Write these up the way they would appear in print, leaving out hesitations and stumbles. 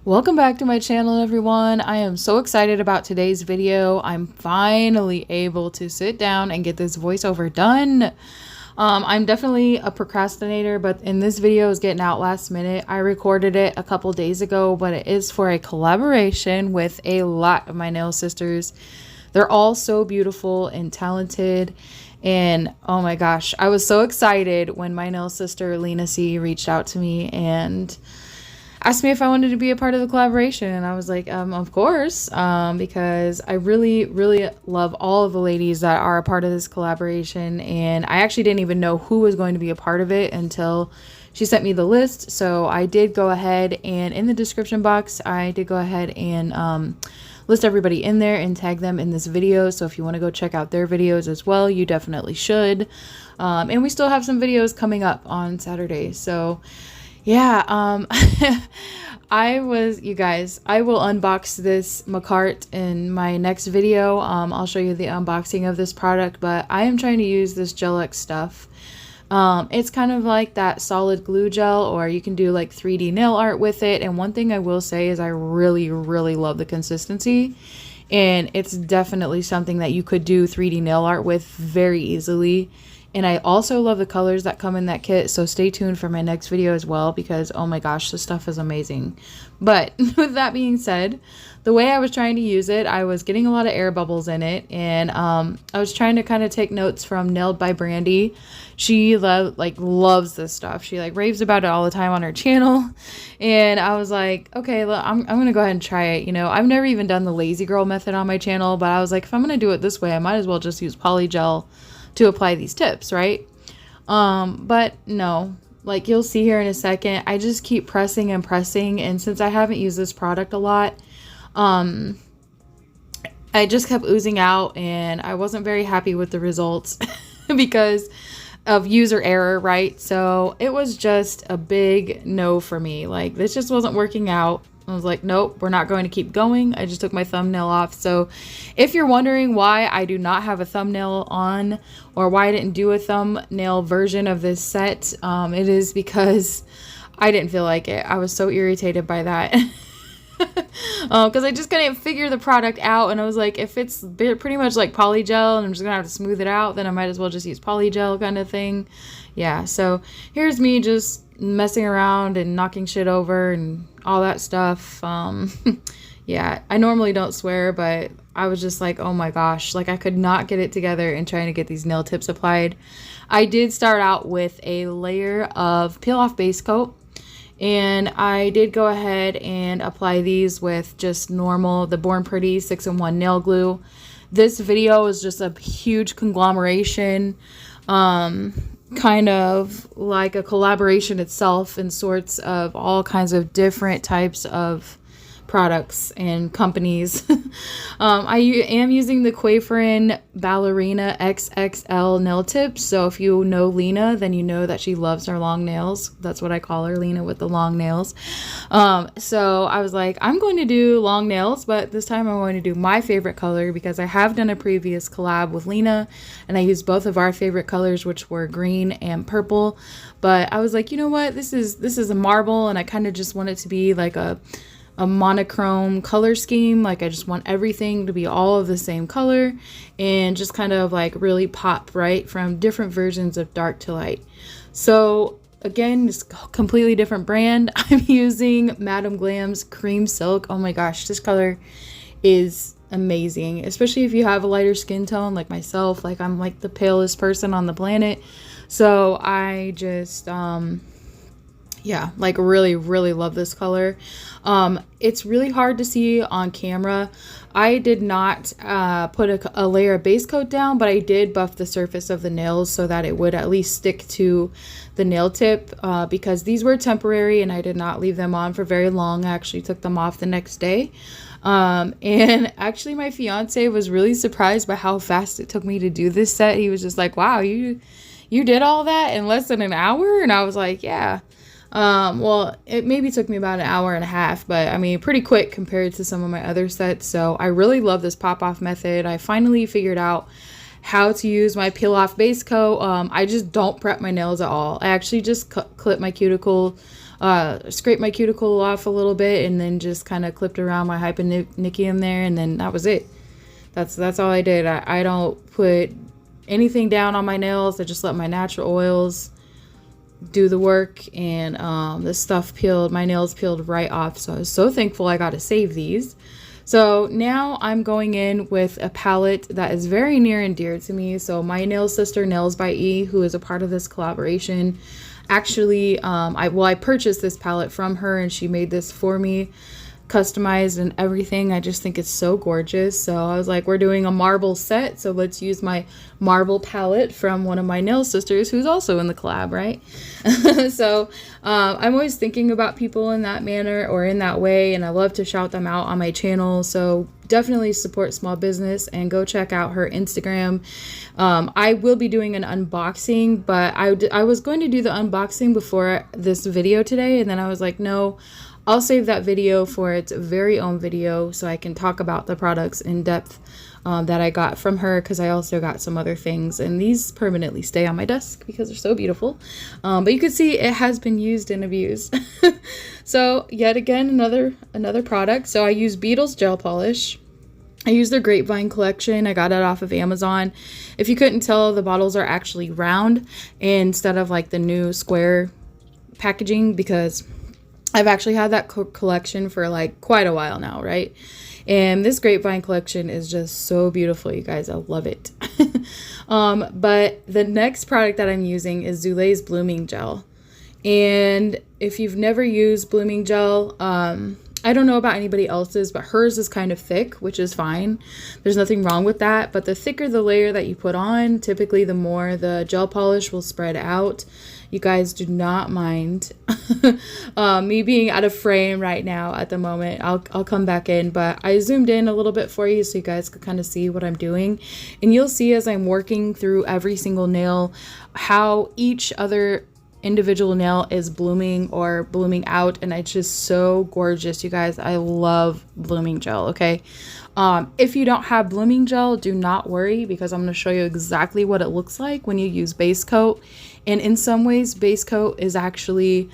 Welcome back to my channel, everyone. I am so excited about today's video. I'm finally able to sit down and get this voiceover done. I'm definitely a procrastinator, but in this video is getting out last minute. I recorded it a couple days ago, but it is for a collaboration with a lot of my nail sisters. They're all so beautiful and talented. And oh my gosh, I was so excited when my nail sister Lena C reached out to me and asked me if I wanted to be a part of the collaboration, and I was like, of course, because I really love all of the ladies that are a part of this collaboration, and I actually didn't even know who was going to be a part of it until she sent me the list. So I did go ahead, and in the description box I did go ahead and list everybody in there and tag them in this video. So if you want to go check out their videos as well, you definitely should. And we still have some videos coming up on Saturday, so yeah, you guys, I will unbox this Makartt in my next video. I'll show you the unboxing of this product, but I am trying to use this Gel X stuff. It's kind of like that solid glue gel, or you can do like 3D nail art with it. And one thing I will say is I really love the consistency, and it's definitely something that you could do 3D nail art with very easily. And I also love the colors that come in that kit, so stay tuned for my next video as well, because oh my gosh, this stuff is amazing. But with that being said, the way I was trying to use it, I was getting a lot of air bubbles in it, and I was trying to kind of take notes from Nailed by Brandy. She loves this stuff. She raves about it all the time on her channel, and I was like, okay, look, I'm gonna go ahead and try it. You know, I've never even done the lazy girl method on my channel, but I was like, if I'm gonna do it this way, I might as well just use polygel to apply these tips, right? But no, like you'll see here in a second, I just keep pressing and pressing, and since I haven't used this product a lot, I just kept oozing out, and I wasn't very happy with the results because of user error, right? So it was just a big no for me. Like, this just wasn't working out. I was like, nope, we're not going to keep going. I just took my thumbnail off. So if you're wondering why I do not have a thumbnail on, or why I didn't do a thumbnail version of this set, it is because I didn't feel like it. I was so irritated by that. Because I just couldn't figure the product out, and I was like, if it's pretty much like polygel and I'm just gonna have to smooth it out, then I might as well just use polygel kind of thing. Yeah, so here's me just messing around and knocking shit over and all that stuff. Yeah, I normally don't swear, but I was just like, oh my gosh, like I could not get it together in trying to get these nail tips applied. I did start out with a layer of peel off base coat, and I did go ahead and apply these with just normal, the Born Pretty 6-in-1 nail glue. This video is just a huge conglomeration, kind of like a collaboration itself, in sorts of all kinds of different types of products and companies. I am using the Quaferen Ballerina XXXL nail tips. So if you know Lena, then you know that she loves her long nails. That's what I call her, Lena with the long nails. So I was like, I'm going to do long nails, but this time I'm going to do my favorite color, because I have done a previous collab with Lena and I used both of our favorite colors, which were green and purple. But I was like, you know what, this is a marble, and I kind of just want it to be like a monochrome color scheme. Like, I just want everything to be all of the same color and just kind of like really pop, right, from different versions of dark to light. So again, just completely different brand. I'm using Madam Glam's Cream Silk. Oh my gosh, this color is amazing, especially if you have a lighter skin tone like myself. Like, I'm like the palest person on the planet, so I just yeah, like really love this color. It's really hard to see on camera. I did not put a layer of base coat down, but I did buff the surface of the nails so that it would at least stick to the nail tip, because these were temporary and I did not leave them on for very long. I actually took them off the next day. And actually my fiance was really surprised by how fast it took me to do this set. He was just like, wow, you did all that in less than an hour? And I was like, yeah. Well, it maybe took me about an hour and a half, but I mean, pretty quick compared to some of my other sets. So I really love this pop-off method. I finally figured out how to use my peel-off base coat. I just don't prep my nails at all. I actually just clip my cuticle scraped my cuticle off a little bit and then just kind of clipped around my hyponychium there, and then that was it. That's all I did. I don't put anything down on my nails. I just let my natural oils do the work, and this stuff peeled, my nails peeled right off. So I was so thankful I got to save these. So now I'm going in with a palette that is very near and dear to me. So my nail sister, Nails by E, who is a part of this collaboration, actually, I purchased this palette from her, and she made this for me, customized and everything. I just think it's so gorgeous. So I was like, we're doing a marble set, so let's use my marble palette from one of my nail sisters who's also in the collab, right? So I'm always thinking about people in that manner or in that way, and I love to shout them out on my channel. So definitely support small business and go check out her Instagram. I will be doing an unboxing, but I was going to do the unboxing before this video today, and then I was like, no, I'll save that video for its very own video so I can talk about the products in depth that I got from her, because I also got some other things, and these permanently stay on my desk because they're so beautiful. But you can see it has been used and abused. So yet again, another product. So I use Beetles gel polish. I use their Grapevine collection. I got it off of Amazon. If you couldn't tell, the bottles are actually round instead of like the new square packaging, because I've actually had that collection for like quite a while now, right? And this Grapevine collection is just so beautiful, you guys. I love it. But the next product that I'm using is Zulay's Blooming Gel. And if you've never used Blooming Gel, I don't know about anybody else's, but hers is kind of thick, which is fine. There's nothing wrong with that. But the thicker the layer that you put on, typically the more the gel polish will spread out. You guys do not mind me being out of frame right now at the moment. I'll come back in, but I zoomed in a little bit for you so you guys could kind of see what I'm doing. And you'll see as I'm working through every single nail how each other individual nail is blooming or blooming out, and it's just so gorgeous, you guys. I love Blooming Gel. Okay, if you don't have Blooming Gel, do not worry, because I'm going to show you exactly what it looks like when you use base coat. And in some ways, base coat is actually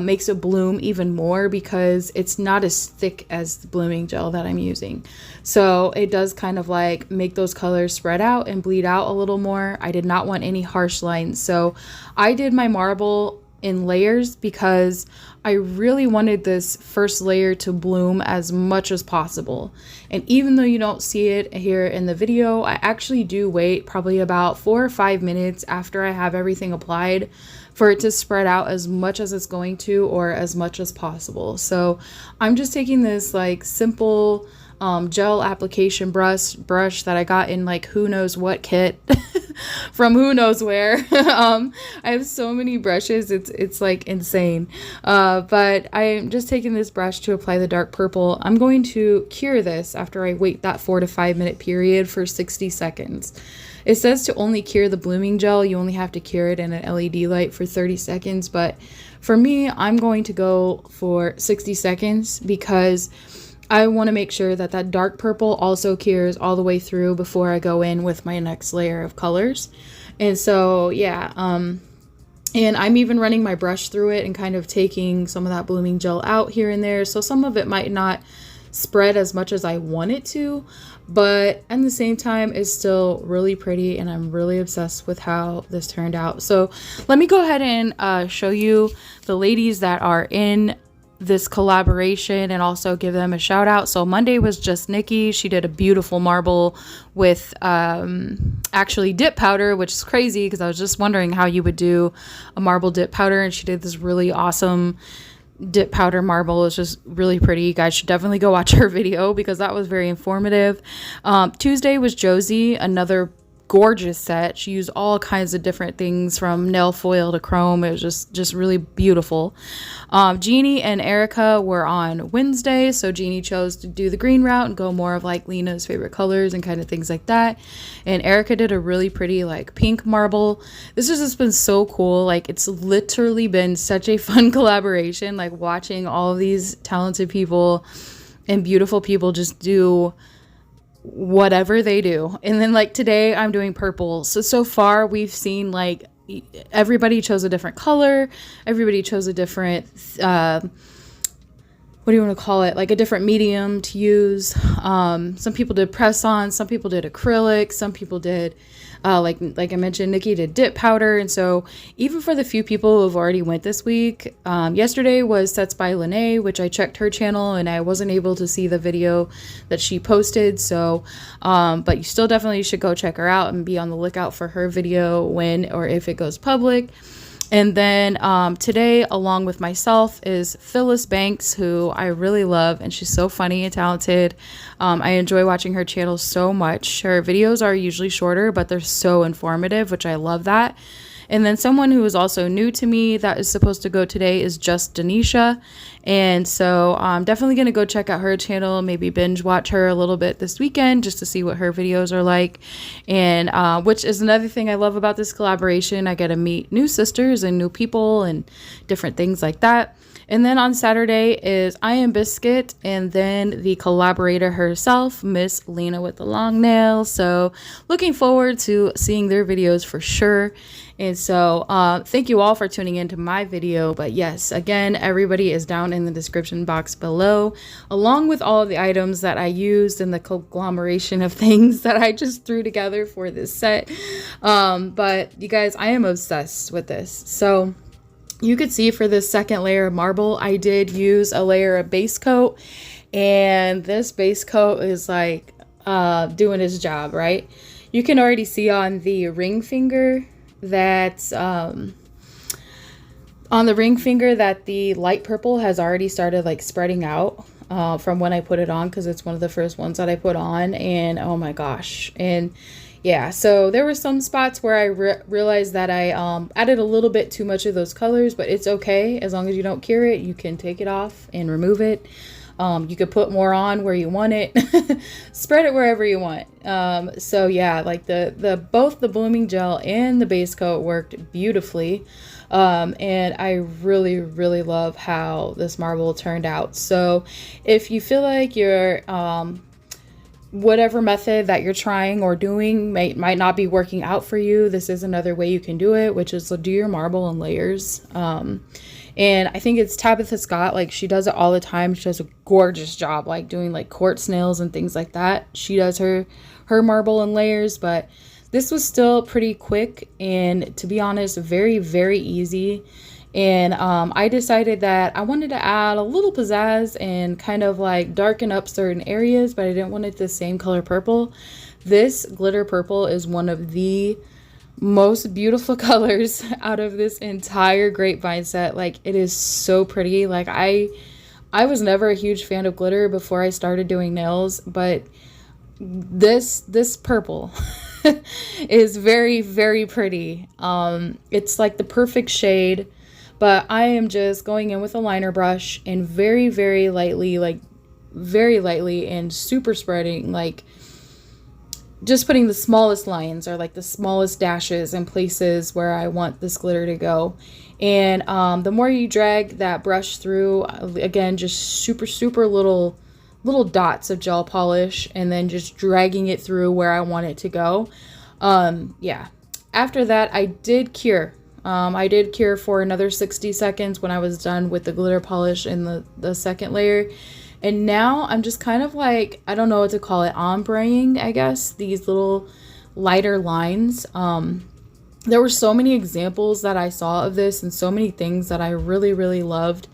makes it bloom even more, because it's not as thick as the Blooming Gel that I'm using. So it does kind of like make those colors spread out and bleed out a little more. I did not want any harsh lines, so I did my marble in layers because I really wanted this first layer to bloom as much as possible. And even though you don't see it here in the video, I actually do wait probably about 4 or 5 minutes after I have everything applied for it to spread out as much as it's going to, or as much as possible. So I'm just taking this like simple gel application brush that I got in like who knows what kit from who knows where. I have so many brushes, it's like insane. But I'm just taking this brush to apply the dark purple. I'm going to cure this after I wait that 4 to 5 minute period for 60 seconds. It says to only cure the blooming gel, you only have to cure it in an LED light for 30 seconds. But for me, I'm going to go for 60 seconds because I want to make sure that that dark purple also cures all the way through before I go in with my next layer of colors. And so, yeah, and I'm even running my brush through it and kind of taking some of that blooming gel out here and there. So some of it might not spread as much as I want it to, but at the same time it's still really pretty, and I'm really obsessed with how this turned out. So let me go ahead and show you the ladies that are in this collaboration and also give them a shout out. So Monday was just Nikki. She did a beautiful marble with actually dip powder, which is crazy because I was just wondering how you would do a marble dip powder, and she did this really awesome dip powder marble. It's just really pretty. You guys should definitely go watch her video because that was very informative. Tuesday was Josie, another gorgeous set. She used all kinds of different things from nail foil to chrome. It was just really beautiful. Jeannie and Erica were on Wednesday, so Jeannie chose to do the green route and go more of like Lena's favorite colors and kind of things like that. And Erica did a really pretty like pink marble. This has just been so cool. Like, it's literally been such a fun collaboration, like watching all of these talented people and beautiful people just do whatever they do. And then like today I'm doing purple. So far we've seen like everybody chose a different color. Everybody chose a different, what do you want to call it? Like a different medium to use. Some people did press on, some people did acrylic, some people did, like I mentioned, Nikki did dip powder. And so even for the few people who have already went this week, yesterday was Sets by Lene, which I checked her channel and I wasn't able to see the video that she posted. So, but you still definitely should go check her out and be on the lookout for her video when or if it goes public. And then today, along with myself, is Phyllis Banks, who I really love, and she's so funny and talented. I enjoy watching her channel so much. Her videos are usually shorter, but they're so informative, which I love that. And then someone who is also new to me that is supposed to go today is Just Denisha. And so I'm definitely going to go check out her channel, maybe binge watch her a little bit this weekend just to see what her videos are like. And which is another thing I love about this collaboration. I get to meet new sisters and new people and different things like that. And then on Saturday is I Am Biscuit, and then the collaborator herself, Miss Lena with the long nails. So looking forward to seeing their videos for sure. And so thank you all for tuning into my video. But yes, again, everybody is down in the description box below, along with all of the items that I used in the conglomeration of things that I just threw together for this set. But you guys, I am obsessed with this. So you could see for this second layer of marble, I did use a layer of base coat, and this base coat is like doing its job, right? You can already see on the ring finger that the light purple has already started like spreading out from when I put it on, because it's one of the first ones that I put on, and oh my gosh. And yeah, so there were some spots where I realized that I added a little bit too much of those colors, but it's okay. As long as you don't cure it, you can take it off and remove it. You could put more on where you want it, spread it wherever you want. So yeah, like both the blooming gel and the base coat worked beautifully. And I really, really love how this marble turned out. So if you feel like your whatever method that you're trying or doing might not be working out for you, this is another way you can do it, which is to do your marble in layers. And I think it's Tabitha Scott, like she does it all the time. She does a gorgeous job like doing like quartz nails and things like that. She does her marble in layers, but this was still pretty quick and, to be honest, very, very easy. And I decided that I wanted to add a little pizzazz and kind of like darken up certain areas, but I didn't want it the same color purple. This glitter purple is one of the most beautiful colors out of this entire Grapevine set. Like, it is so pretty. Like, I was never a huge fan of glitter before I started doing nails, but this purple is very, very pretty. It's like the perfect shade. But I am just going in with a liner brush and very, very lightly, like very lightly and super spreading, like just putting the smallest lines or like the smallest dashes in places where I want this glitter to go. And the more you drag that brush through, again, just super, super little dots of gel polish, and then just dragging it through where I want it to go. Yeah. After that, I did cure. I did cure for another 60 seconds when I was done with the glitter polish in the second layer. And now I'm just kind of like, I don't know what to call it, ombreing, I guess, these little lighter lines. There were so many examples that I saw of this and so many things that I really, really loved.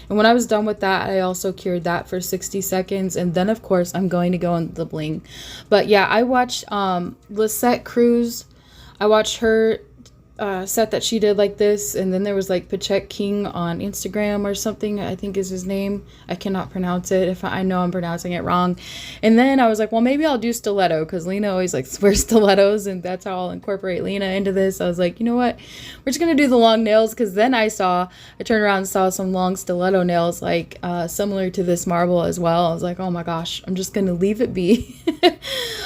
And when I was done with that, I also cured that for 60 seconds. And then, of course, I'm going to go in the bling. But yeah, I watched Lisette Cruz. I watched her set that she did like this, and then there was like Pachek King on Instagram or something, I think is his name. I cannot pronounce it. If I know I'm pronouncing it wrong. And then I was like, well, maybe I'll do stiletto, because Lena always like wears stilettos, and that's how I'll incorporate Lena into this. I was like, you know what, we're just gonna do the long nails, because then I turned around and saw some long stiletto nails like similar to this marble as well. I was like, oh my gosh, I'm just gonna leave it be.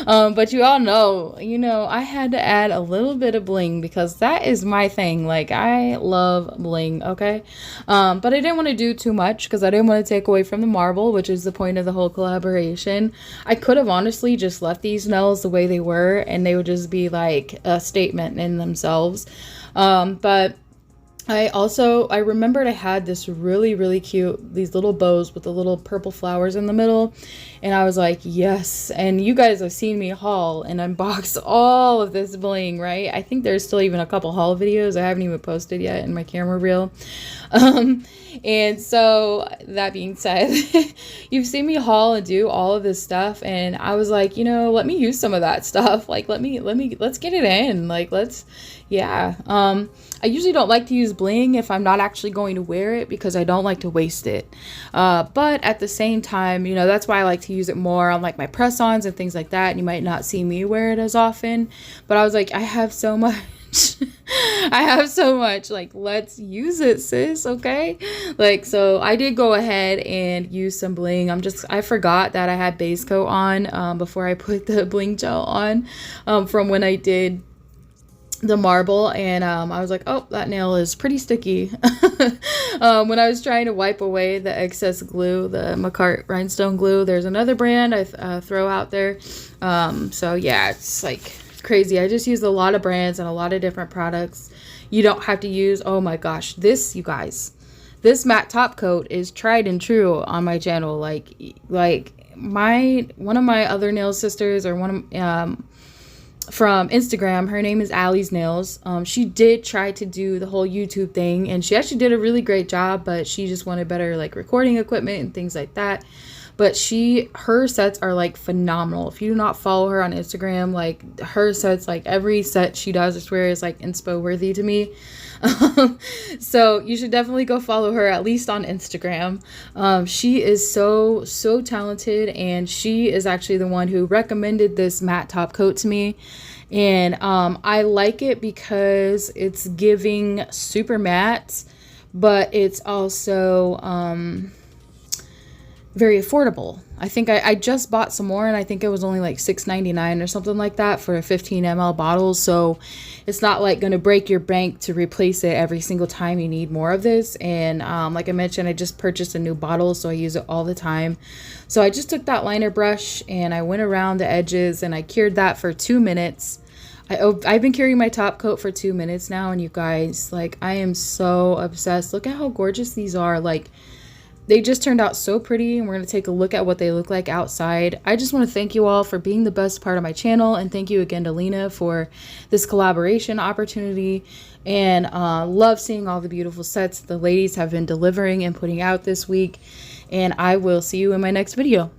But you all know, I had to add a little bit of bling, because that that is my thing. Like, I love bling, okay? But I didn't want to do too much because I didn't want to take away from the marble, which is the point of the whole collaboration. I could have honestly just left these nails the way they were, and they would just be like a statement in themselves. But I remembered I had this really cute, these little bows with the little purple flowers in the middle. And I was like, yes. And you guys have seen me haul and unbox all of this bling, right? I think there's still even a couple haul videos I haven't even posted yet in my camera reel. And so that being said, you've seen me haul and do all of this stuff. And I was like, you know, let me use some of that stuff. Like, let's get it in. Like, yeah. I usually don't like to use bling if I'm not actually going to wear it because I don't like to waste it. But at the same time, you know, that's why I like to use it more on like my press-ons and things like that. And you might not see me wear it as often, but I was like, I have so much. I have so much, like, let's use it, sis, okay? Like, so I did go ahead and use some bling. I forgot that I had base coat on before I put the bling gel on from when I did the marble, and I was like, oh, that nail is pretty sticky. When I was trying to wipe away the excess glue, the Makartt rhinestone glue, there's another brand I throw out there. So yeah, it's like crazy. I just use a lot of brands and a lot of different products. You don't have to use, oh my gosh, you guys, this matte top coat is tried and true on my channel. Like one of my other nail sisters, or one of from Instagram, her name is Allie's Nails. She did try to do the whole YouTube thing, and she actually did a really great job, but she just wanted better like recording equipment and things like that. But her sets are like phenomenal. If you do not follow her on Instagram, like her sets, like every set she does, I swear, is like inspo worthy to me. So you should definitely go follow her, at least on Instagram. She is so talented, and she is actually the one who recommended this matte top coat to me. And I like it because it's giving super matte, but it's also very affordable. I think I just bought some more, and I think it was only like $6.99 or something like that for a 15 ml bottle. So it's not like going to break your bank to replace it every single time you need more of this. And like I mentioned, I just purchased a new bottle, so I use it all the time. So I just took that liner brush and I went around the edges and I cured that for 2 minutes. I've been curing my top coat for 2 minutes now, and you guys, like, I am so obsessed. Look at how gorgeous these are. Like, they just turned out so pretty, and we're going to take a look at what they look like outside. I just want to thank you all for being the best part of my channel, and thank you again to Lena for this collaboration opportunity, and love seeing all the beautiful sets the ladies have been delivering and putting out this week, and I will see you in my next video.